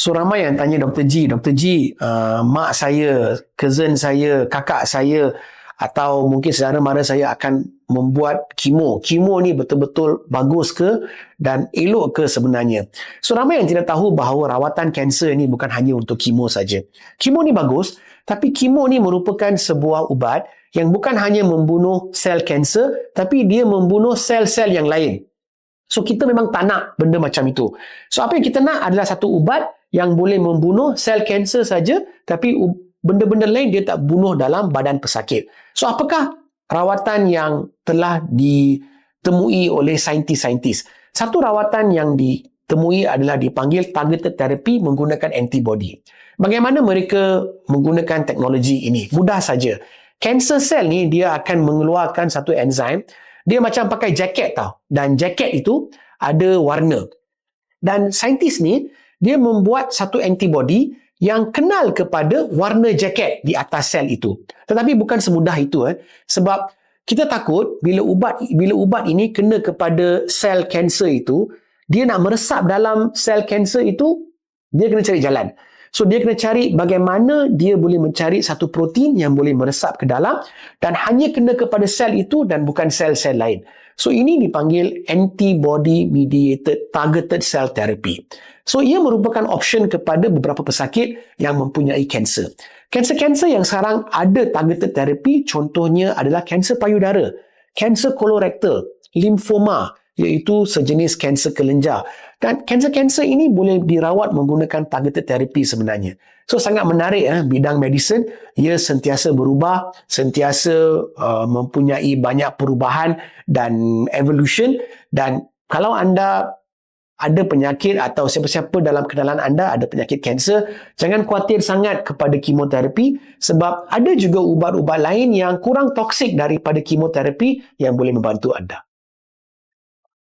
So ramai yang tanya Dr. G, mak saya, cousin saya, kakak saya atau mungkin saudara mara saya akan membuat kemo. Kemo ni betul-betul bagus ke dan elok ke sebenarnya? So ramai yang tidak tahu bahawa rawatan kanser ni bukan hanya untuk kemo saja. Kemo ni bagus, tapi kemo ni merupakan sebuah ubat yang bukan hanya membunuh sel kanser, tapi dia membunuh sel-sel yang lain. So kita memang tak nak benda macam itu. So apa yang kita nak adalah satu ubat yang boleh membunuh sel kanser saja, tapi benda-benda lain dia tak bunuh dalam badan pesakit. So apakah rawatan yang telah ditemui oleh saintis-saintis? Satu rawatan yang ditemui adalah dipanggil targeted therapy menggunakan antibody. Bagaimana mereka menggunakan teknologi ini? Mudah saja. Cancer cell ni dia akan mengeluarkan satu enzim. Dia macam pakai jaket tau. Dan jaket itu ada warna. Dan saintis ni dia membuat satu antibody yang kenal kepada warna jaket di atas sel itu. Tetapi bukan semudah itu. Sebab kita takut bila ubat ini kena kepada sel kanser itu, dia nak meresap dalam sel kanser itu, dia kena cari jalan. So dia kena cari bagaimana dia boleh mencari satu protein yang boleh meresap ke dalam dan hanya kena kepada sel itu dan bukan sel-sel lain. So ini dipanggil antibody mediated targeted cell therapy. So ia merupakan option kepada beberapa pesakit yang mempunyai kanser. Kanser-kanser yang sekarang ada targeted therapy contohnya adalah kanser payudara, kanser kolorektal, limfoma iaitu sejenis kanser kelenjar. Dan kanser-kanser ini boleh dirawat menggunakan targeted therapy sebenarnya. So sangat menarik bidang medicine, ia sentiasa berubah, sentiasa mempunyai banyak perubahan dan evolution. Dan kalau anda ada penyakit atau siapa-siapa dalam kenalan anda ada penyakit kanser, jangan khawatir sangat kepada kemoterapi sebab ada juga ubat-ubat lain yang kurang toksik daripada kemoterapi yang boleh membantu anda.